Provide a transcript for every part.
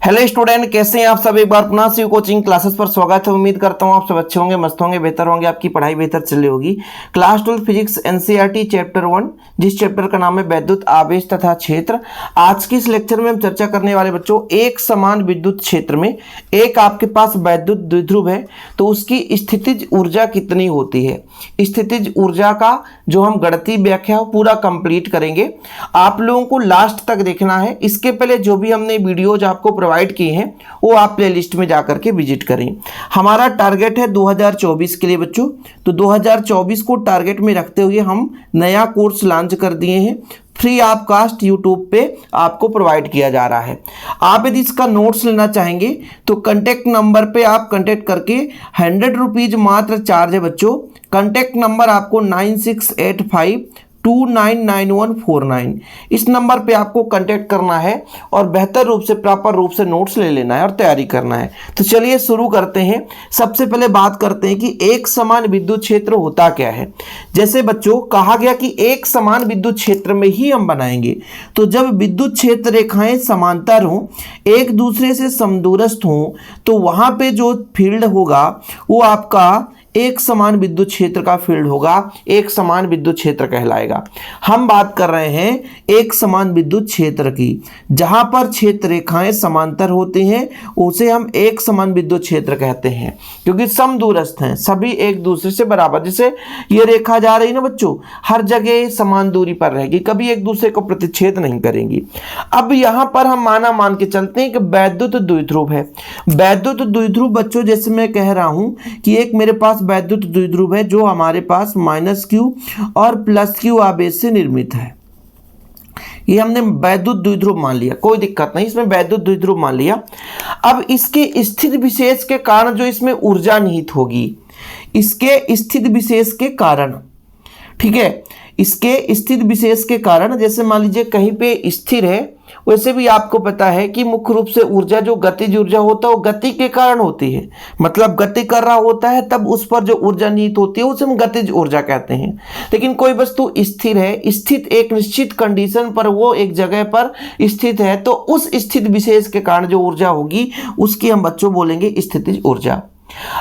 Hello student, कैसे हैं आप सब। एक बार पुनः शिव कोचिंग क्लासेस पर स्वागत है। उम्मीद करता हूं आप सब अच्छे होंगे, मस्त होंगे, बेहतर होंगे, आपकी पढ़ाई बेहतर चल रही होगी। क्लास 12 फिजिक्स एनसीईआरटी चैप्टर 1, जिस चैप्टर का नाम है वैद्युत आवेश तथा क्षेत्र। आज की इस लेक्चर में हम चर्चा करने वाले बच्चों, एक समान विद्युत क्षेत्र में एक आपके पास वैद्युत द्विध्रुव है तो उसकी स्थितिज ऊर्जा कितनी होती है। स्थितिज ऊर्जा का जो हम गणितीय व्याख्या हो पूरा कंप्लीट करेंगे। आप लोगों को लास्ट तक देखना है। इसके पहले जो भी हमने वीडियोज आपको प्रोवाइड किए हैं वो आप प्लेलिस्ट में जाकर के विजिट करें। हमारा टारगेट है 2024 के लिए बच्चों, तो 2024 को टारगेट में रखते हुए हम नया कोर्स लॉन्च कर दिए हैं। फ्री ऑफ कास्ट यूट्यूब पे आपको प्रोवाइड किया जा रहा है। आप यदि इसका नोट्स लेना चाहेंगे तो कांटेक्ट नंबर पे आप कांटेक्ट करके 100 रुपीज मात्र चार्ज है बच्चों। कांटेक्ट नंबर आपको 9685299149, इस नंबर पे आपको कांटेक्ट करना है और बेहतर रूप से प्रॉपर रूप से नोट्स ले लेना है और तैयारी करना है। तो चलिए शुरू करते हैं। सबसे पहले बात करते हैं कि एक समान विद्युत क्षेत्र होता क्या है। जैसे बच्चों कहा गया कि एक समान विद्युत क्षेत्र में ही हम बनाएंगे, तो जब विद्युत क्षेत्र रेखाएं समांतर हों, एक दूसरे से समदूरस्थ हों, तो वहां पे जो फील्ड होगा वो आपका एक समान विद्युत क्षेत्र का फील्ड होगा, एक समान विद्युत क्षेत्र कहलाएगा। हम बात कर रहे हैं एक समान विद्युत क्षेत्र की, जहां पर क्षेत्र रेखाएं समांतर होती हैं उसे हम एक समान विद्युत क्षेत्र कहते हैं, क्योंकि समदूरस्थ हैं, सभी एक दूसरे से बराबर। जैसे ये रेखा जा रही है ना बच्चों, हर जगह समान दूरी पर रहेगी, कभी एक दूसरे को प्रतिच्छेद नहीं करेंगी। अब यहां पर हम मान के चलते हैं कि वैद्युत द्विध्रुव है। वैद्युत द्विध्रुव बच्चों, जैसे मैं कह रहा हूं कि एक मेरे पास वैद्युत द्विध्रुव है जो हमारे पास -q और +q आवेश से निर्मित है। ये हमने वैद्युत द्विध्रुव मान लिया, कोई दिक्कत नहीं, इसमें वैद्युत द्विध्रुव मान लिया। अब इसके स्थिति विशेष के कारण जो इसमें ऊर्जा निहित होगी, इसके स्थिति विशेष के कारण, ठीक है, इसके स्थिति विशेष के कारण, जैसे मान लीजिए कहीं पे स्थिर है, वैसे भी आपको पता है कि मुख्य रूप से ऊर्जा जो गतिज ऊर्जा होता है वो गति के कारण होती है। मतलब गति कर रहा होता है तब उस पर जो ऊर्जा निहित होती है उसे हम गतिज ऊर्जा कहते हैं। लेकिन कोई वस्तु स्थिर है, स्थित एक निश्चित कंडीशन पर वो एक जगह पर स्थित है, तो उस स्थिति विशेष के कारण जो ऊर्जा होगी उसकी हम बच्चों बोलेंगे स्थितिज ऊर्जा।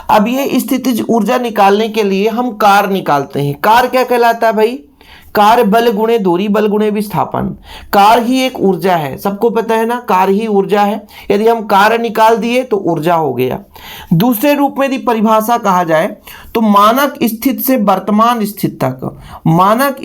अब ये स्थितिज ऊर्जा निकालने के लिए हम कार्य निकालते हैं। कार्य क्या कहलाता है भाई? कार्य बल गुणे दूरी बल गुणे विस्थापन। कार्य ही एक ऊर्जा है, सबको पता है ना, कार्य ही ऊर्जा है। यदि हम कार्य निकाल दिए तो ऊर्जा हो गया। दूसरे रूप में यदि परिभाषा कहा जाए तो मानक स्थित से वर्तमान स्थित तक, मानक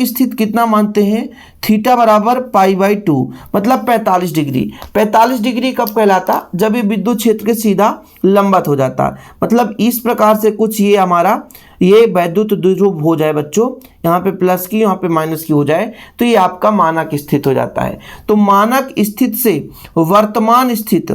स्थित कितना मानते हैं? थीटा बराबर π/2, मतलब 45 डिग्री। 45 डिग्री कब कहलाता? जब ये विद्युत क्षेत्र के सीधा लंबवत हो जाता। मतलब इस प्रकार से कुछ ये हमारा ये वैद्युत द्विध्रुव हो जाए बच्चों, यहाँ पे +q यहाँ पे -q हो जाए, तो ये आपका मानक स्थित हो जाता है। तो मानक स्थित से वर्तमान स्थित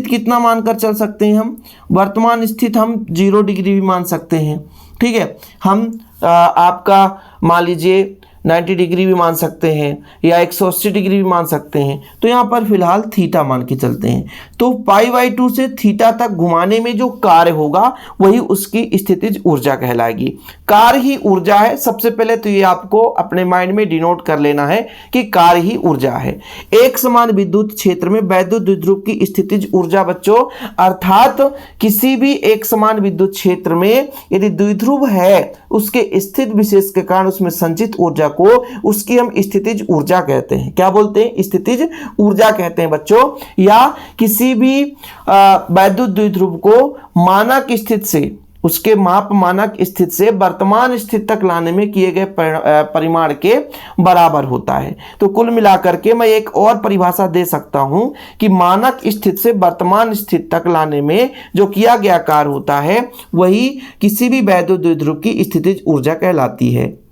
कितना मानकर चल सकते हैं हम? वर्तमान स्थित हम 0 डिग्री भी मान सकते हैं, ठीक है। हम आपका मान लीजिए 90 डिग्री भी मान सकते हैं या 180 डिग्री भी मान सकते हैं। तो यहाँ पर फिलहाल थीटा मान के चलते हैं। तो π/2 से थीटा तक घुमाने में जो कार्य होगा वही उसकी स्थितिज ऊर्जा कहलाएगी। कार्य ही ऊर्जा है। सबसे पहले तो ये आपको अपने माइंड में डिनोट कर लेना है कि कार्य ही ऊर्जा है। एक समान विद्युत क्षेत्र में वैद्युत द्विध्रुव की स्थितिज ऊर्जा बच्चों, अर्थात किसी भी एक समान विद्युत क्षेत्र में यदि द्विध्रुव है उसके स्थित विशेष के कारण उसमें संचित ऊर्जा को उसकी हम स्थितिज ऊर्जा कहते हैं। क्या बोलते हैं? स्थितिज ऊर्जा कहते हैं बच्चों। या किसी भी वैद्युत द्विध्रुव को मानक स्थित से, उसके माप मानक स्थित से वर्तमान स्थिति तक लाने में किए गए परिमाण के बराबर होता है। तो कुल मिलाकर के मैं एक और परिभाषा दे सकता हूं कि मानक स्थिति से वर्तमान स्थिति तक लाने में जो किया गया कार्य होता है वही किसी भी वैद्युत द्विध्रुव की स्थितिज ऊर्जा कहलाती है।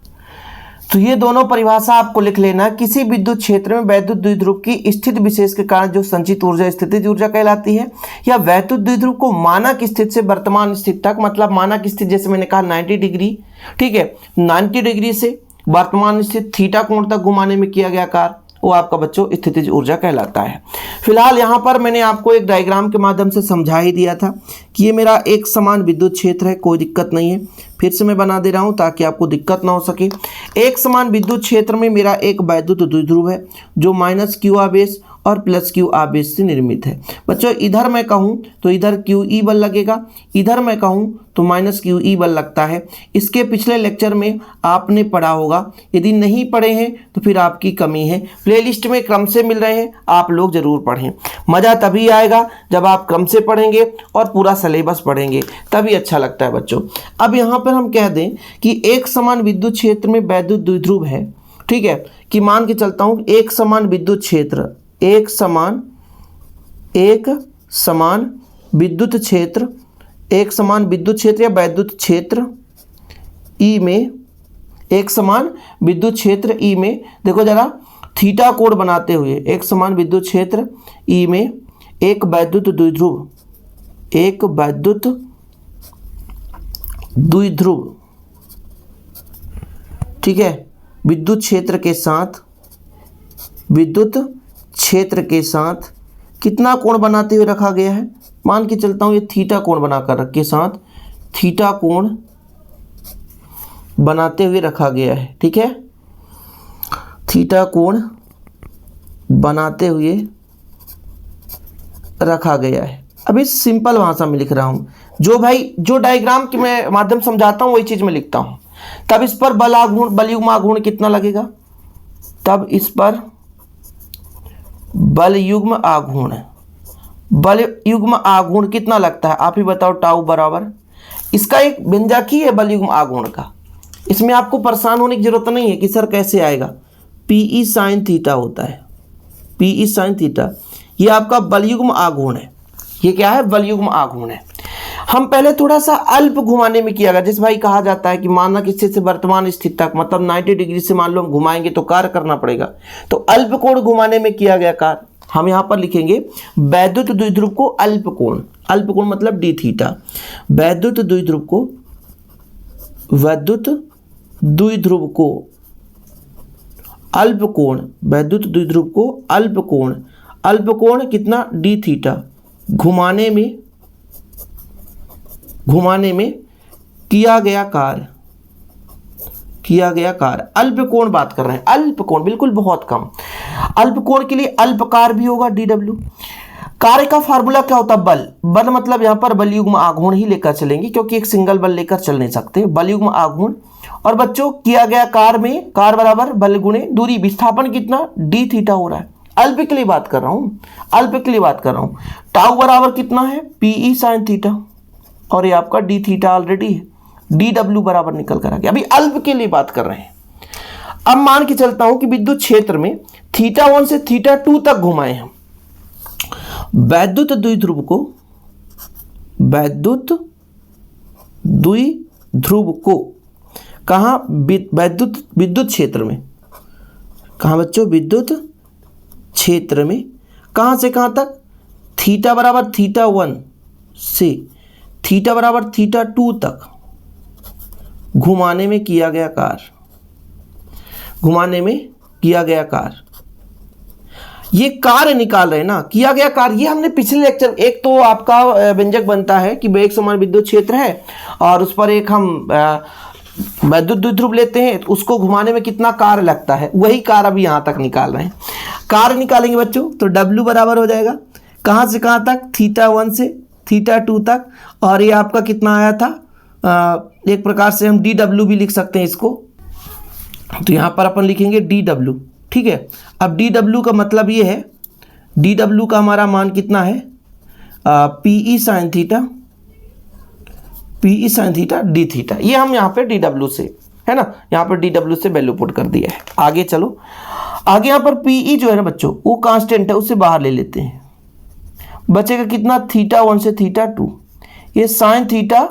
तो ये दोनों परिभाषा आपको लिख लेना। किसी विद्युत क्षेत्र में वैद्युत द्विध्रुव की स्थिति विशेष के कारण जो संचित ऊर्जा स्थितिज ऊर्जा कहलाती है, या वैद्युत द्विध्रुव को मानक स्थिति से वर्तमान स्थिति तक, मतलब मानक स्थिति जैसे मैंने कहा 90 डिग्री, ठीक है, 90 डिग्री से वर्तमान स्थिति थीटा कोण तक घुमाने में किया गया कार्य, वो आपका बच्चों स्थितिज ऊर्जा कहलाता है। फिलहाल यहाँ पर मैंने आपको एक डायग्राम के माध्यम से समझा ही दिया था कि ये मेरा एक समान विद्युत क्षेत्र है, कोई दिक्कत नहीं है। फिर से मैं बना दे रहा हूं ताकि आपको दिक्कत ना हो सके। एक समान विद्युत क्षेत्र में मेरा एक वैद्युत द्विध्रुव है जो माइनस क्यू आवेश और प्लस क्यू आवेश से निर्मित है। बच्चों इधर मैं कहूं तो इधर क्यू ई बल लगेगा, इधर मैं कहूं तो माइनस क्यू ई बल लगता है। इसके पिछले लेक्चर में आपने पढ़ा होगा, यदि नहीं पढ़े हैं तो फिर आपकी कमी है। प्लेलिस्ट में क्रम से मिल रहे हैं, आप लोग जरूर पढ़ें। मज़ा तभी आएगा जब आप क्रम से पढ़ेंगे और पूरा सिलेबस पढ़ेंगे, तभी अच्छा लगता है बच्चों। अब यहाँ पर हम कह दें कि एक समान विद्युत क्षेत्र में वैद्युत द्विध्रुव है, ठीक है, कि मान के चलता हूँ एक समान विद्युत क्षेत्र, एक समान विद्युत क्षेत्र, एक समान विद्युत क्षेत्र या वैद्युत क्षेत्र ई में, एक समान विद्युत क्षेत्र ई में, देखो जरा थीटा कोण बनाते हुए एक समान विद्युत क्षेत्र ई में एक वैद्युत द्विध्रुव, एक वैद्युत द्विध्रुव, ठीक है, विद्युत क्षेत्र के साथ कितना कोण बनाते हुए रखा गया है। मान के चलता हूँ ये थीटा कोण बनाकर रखे, साथ थीटा कोण बनाते हुए रखा गया है, ठीक है, थीटा कोण बनाते हुए रखा गया है। अब इस सिंपल भाषा में लिख रहा हूँ, जो डायग्राम के मैं माध्यम समझाता हूँ वही चीज़ में लिखता हूँ। तब इस पर बलयुग्म आघूर्ण कितना लगेगा, तब इस पर बलयुग्म आघूर्ण कितना लगता है, आप ही बताओ। टाउ बराबर, इसका एक व्यंजक ही है बलयुग्म आघूर्ण का, इसमें आपको परेशान होने की जरूरत नहीं है कि सर कैसे आएगा। पीई साइन थीटा होता है, पीई साइन थीटा, ये आपका बलयुग्म आघूर्ण है। ये क्या है, बलयुग्म आघूर्ण है। हम पहले थोड़ा सा अल्प घुमाने में किया गया, जैसे भाई कहा जाता है कि माना किसी से वर्तमान स्थिति तक, मतलब 90 डिग्री से मान लो हम घुमाएंगे तो कार्य करना पड़ेगा, तो अल्प कोण घुमाने में किया गया कार्य। हम यहाँ पर लिखेंगे वैद्युत द्विध्रुव को अल्प कोण, अल्प कोण मतलब डी थीटा, वैद्युत द्विध्रुव को अल्प कोण, वैद्युत द्विध्रुव को अल्प कोण कितना, डी थीटा, घुमाने में किया गया कार्य, अल्प कोण बात कर रहे हैं, अल्प कोण बिल्कुल बहुत कम। अल्प कोण के लिए अल्पकार भी होगा डी डब्ल्यू। कार्य का फार्मूला क्या होता है, बल मतलब यहाँ पर बलयुग्म आघूर्ण ही लेकर चलेंगे क्योंकि एक सिंगल बल लेकर चल नहीं सकते, बलयुग्म आघूर्ण। और बच्चों किया गया कार्य में कार्य बराबर बल गुणे दूरी, विस्थापन कितना, डी थीटा हो रहा है। अल्प के लिए बात कर रहा हूँ, टाउ बराबर कितना है, पीई साइन थीटा, और ये आपका डी थीटा ऑलरेडी है, डी डब्ल्यू बराबर निकल कर आ गया। अभी अल्प के लिए बात कर रहे हैं। अब मान के चलता हूं कि विद्युत क्षेत्र में थीटा 1 से थीटा 2 तक घुमाए हम वैद्युत द्विध्रुव को कहाँ, विद्युत क्षेत्र में, कहाँ बच्चों, विद्युत क्षेत्र में, कहाँ से कहाँ तक, थीटा बराबर थीटा 1 से थीटा बराबर थीटा 2 तक घुमाने में किया गया कार्य, ये कार्य निकाल रहे हैं ना, किया गया कार्य। ये हमने पिछले लेक्चर, एक तो आपका व्यंजक बनता है कि एक समान विद्युत क्षेत्र है और उस पर एक हम वैद्युत द्विध्रुव लेते हैं, तो उसको घुमाने में कितना कार्य लगता है, वही कार्य अभी यहाँ तक निकाल रहे हैं। कार्य निकालेंगे बच्चों तो W बराबर हो जाएगा कहाँ से कहाँ तक, थीटा 1 से थीटा 2 तक, और ये आपका कितना आया था, एक प्रकार से हम DW भी लिख सकते हैं इसको, तो यहाँ पर अपन लिखेंगे DW, ठीक है। अब DW का मतलब ये है, DW का हमारा मान कितना है, PE sine theta D theta, ये हम यहाँ पे DW से, है ना, यहाँ पर DW से वैल्यू पुट कर दिया है। आगे चलो, आगे यहाँ पर PE जो है ना बच्चों, वो कांस्टेंट है, उससे बाहर ले लेते हैं, बचेगा कितना, थीटा 1 से थीटा 2, ये साइन थीटा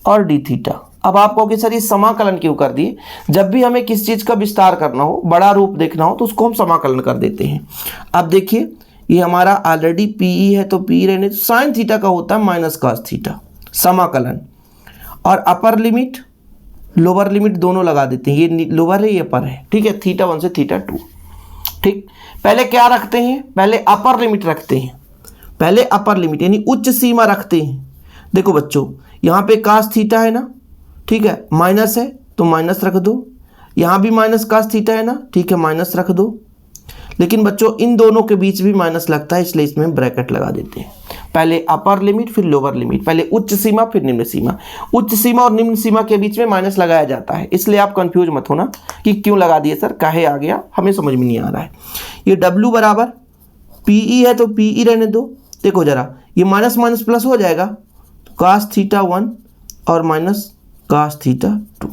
और डी थीटा। अब आप कहोगे सर ये समाकलन क्यों कर दिए, जब भी हमें किसी चीज़ का विस्तार करना हो, बड़ा रूप देखना हो, तो उसको हम समाकलन कर देते हैं। अब देखिए ये हमारा ऑलरेडी PE है तो PE रहने, साइन थीटा का होता है माइनस कॉस थीटा, समाकलन, और अपर लिमिट लोअर लिमिट दोनों लगा देते हैं, ये लोअर है ये अपर है, ठीक है, थीटा 1 से थीटा 2, ठीक। पहले क्या रखते हैं, पहले अपर लिमिट रखते हैं, पहले अपर लिमिट यानी उच्च सीमा रखते हैं। देखो बच्चों यहाँ पे कास थीटा है ना, ठीक है, माइनस है तो माइनस रख दो, यहाँ भी माइनस cos थीटा है ना, ठीक है, माइनस रख दो। लेकिन बच्चों इन दोनों के बीच भी माइनस लगता है, इसलिए इसमें ब्रैकेट लगा देते हैं। पहले अपर लिमिट फिर लोअर लिमिट, पहले उच्च सीमा फिर निम्न सीमा। उच्च सीमा और निम्न सीमा के बीच में माइनस लगाया जाता है, इसलिए आप कंफ्यूज मत होना कि क्यों लगा दिए सर, काहे आ गया, हमें समझ में नहीं आ रहा है। ये W बराबर PE है तो PE रहने दो। देखो जरा, ये माइनस माइनस प्लस हो जाएगा, cos थीटा 1 और माइनस cos थीटा 2।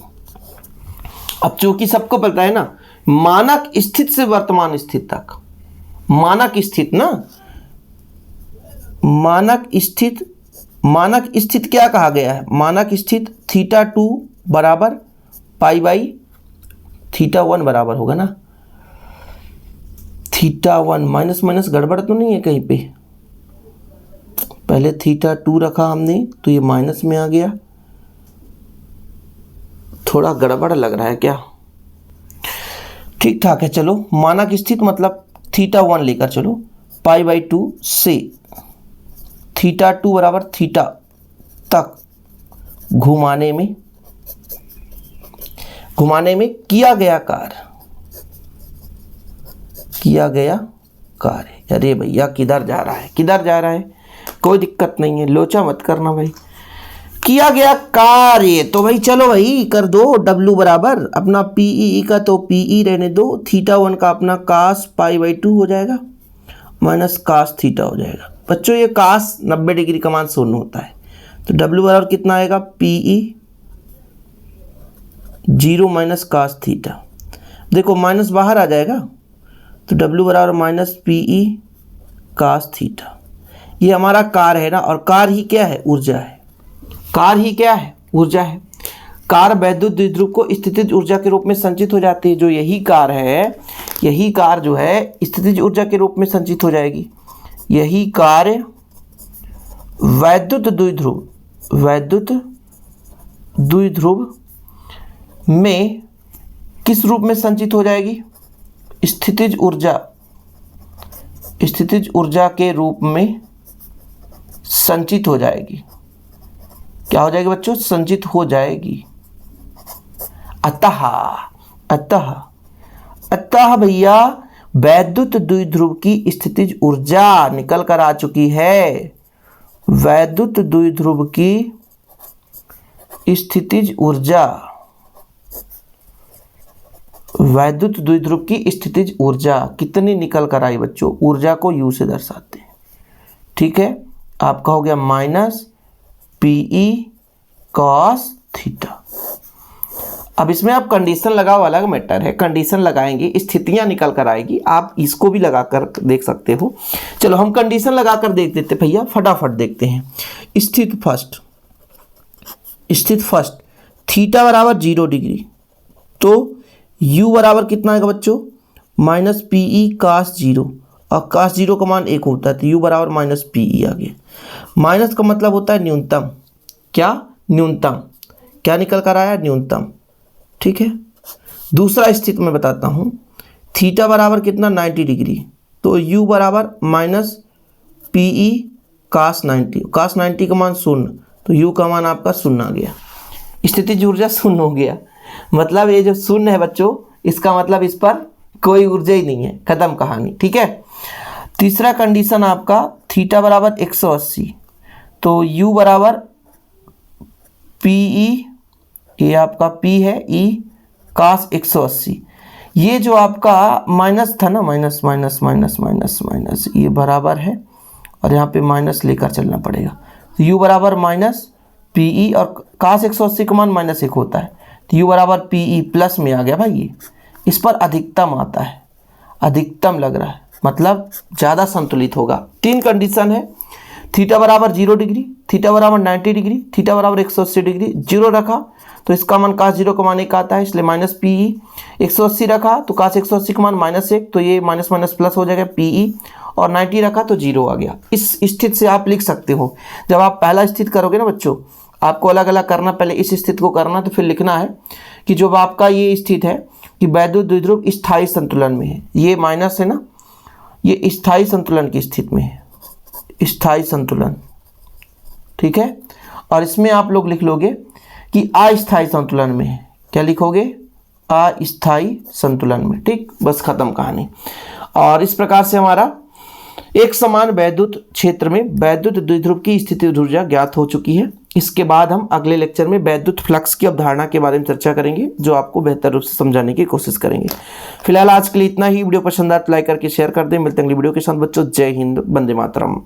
अब चूंकि सबको पता है ना, मानक स्थिति से वर्तमान स्थिति तक, मानक स्थिति ना, मानक स्थिति क्या कहा गया है, मानक स्थिति थीटा 2 बराबर पाई बाई थीटा 1 बराबर होगा ना। थीटा 1 माइनस माइनस गड़बड़ तो नहीं है कहीं पे, पहले थीटा 2 रखा हमने तो ये माइनस में आ गया, थोड़ा गड़बड़ लग रहा है क्या, ठीक ठाक है। चलो मानक स्थिति मतलब थीटा 1 लेकर चलो, पाई बाई 2 से थीटा 2 बराबर थीटा तक घुमाने में किया गया कार्य। अरे भैया किधर जा रहा है, कोई दिक्कत नहीं है, लोचा मत करना भाई। किया गया कार्य, तो भाई चलो भाई कर दो। W बराबर अपना PE का तो PE रहने दो, थीटा 1 का अपना cos पाई बाई 2 हो जाएगा, माइनस cos थीटा हो जाएगा। बच्चों ये cos 90 डिग्री का मान 0 होता है, तो W बराबर कितना आएगा, PE 0 माइनस cos थीटा। देखो माइनस बाहर आ जाएगा, तो W बराबर माइनस PE cos थीटा। ये हमारा कार है ना, और कार ही क्या है, ऊर्जा है। कार ही क्या है, ऊर्जा है। कार वैद्युत द्विध्रुव को स्थितिज ऊर्जा के रूप में संचित हो जाती है। जो यही कार है, यही कार जो है स्थितिज ऊर्जा के रूप में संचित हो जाएगी। यही कार वैद्युत द्विध्रुव में किस रूप में संचित हो जाएगी, स्थितिज ऊर्जा के रूप में संचित हो जाएगी। क्या हो जाएगी बच्चों, संचित हो जाएगी। अतः भैया वैद्युत द्विध्रुव की स्थितिज ऊर्जा निकल कर आ चुकी है। वैद्युत द्विध्रुव की स्थितिज ऊर्जा कितनी निकल कर आई बच्चों, ऊर्जा को U से दर्शाते हैं, ठीक है। आपका हो गया माइनस PE cos थीटा। अब इसमें आप कंडीशन लगाओ, अलग मैटर है, कंडीशन लगाएंगे स्थितियां निकल कर आएगी, आप इसको भी लगाकर देख सकते हो। चलो हम कंडीशन लगाकर देख देते भैया, फटाफट देखते हैं। स्थित फर्स्ट थीटा बराबर 0 डिग्री, तो U बराबर कितना आएगा बच्चों, माइनस PE cos 0, और cos 0 का मान 1 होता है, तो U बराबर माइनस PE आ गया। माइनस का मतलब होता है न्यूनतम, क्या निकल कर आया, न्यूनतम, ठीक है। दूसरा स्थिति में बताता हूँ, थीटा बराबर कितना 90 डिग्री, तो U बराबर माइनस PE cos 90 का मान 0, तो U का मान आपका 0 आ गया, स्थितिज ऊर्जा 0 हो गया। मतलब ये जो 0 है बच्चों, इसका मतलब इस पर कोई ऊर्जा ही नहीं है, खत्म कहानी, ठीक है। तीसरा कंडीशन आपका थीटा बराबर 180, तो U बराबर PE, ये आपका P है, E cos 180। ये जो आपका माइनस था ना, माइनस ये बराबर है, और यहाँ पे माइनस लेकर चलना पड़ेगा, तो U बराबर माइनस PE, और cos 180 का मान -1 होता है, तो U बराबर PE प्लस में आ गया भाई। ये इस पर अधिकतम आता है, अधिकतम लग रहा है, मतलब ज़्यादा संतुलित होगा। 3 कंडीशन है, थीटा बराबर 0 डिग्री, थीटा बराबर 90 डिग्री, थीटा बराबर 180 डिग्री। 0 रखा तो इसका मान cos 0 का मान 1 आता है, इसलिए माइनस PE। 180 रखा तो cos 180 का मान -1, तो ये माइनस माइनस प्लस हो जाएगा PE, और 90 रखा तो 0 आ गया। इस स्थिति से आप लिख सकते हो। जब आप पहला स्थिति करोगे ना बच्चों, आपको अलग अलग करना, पहले इस स्थिति को करना, तो फिर लिखना है कि जो आपका ये स्थिति है कि वैद्युत द्विध्रुव स्थायी संतुलन में है, ये माइनस है ना, ये स्थायी संतुलन की स्थिति में है, स्थायी संतुलन, ठीक है। और इसमें आप लोग लिख लोगे कि अस्थायी संतुलन में है। क्या लिखोगे? अस्थायी संतुलन में। ठीक, बस खत्म कहानी। और इस प्रकार से हमारा एक समान वैद्युत क्षेत्र में वैद्युत द्विध्रुव की स्थिति ऊर्जा ज्ञात हो चुकी है। इसके बाद हम अगले लेक्चर में वैद्युत फ्लक्स की अवधारणा के बारे में चर्चा करेंगे, जो आपको बेहतर रूप से समझाने की कोशिश करेंगे। फिलहाल आज के लिए इतना ही। वीडियो पसंद आए तो लाइक करके शेयर कर दें। मिलते हैं अगली वीडियो के साथ बच्चों। जय हिंद, वंदे मातरम।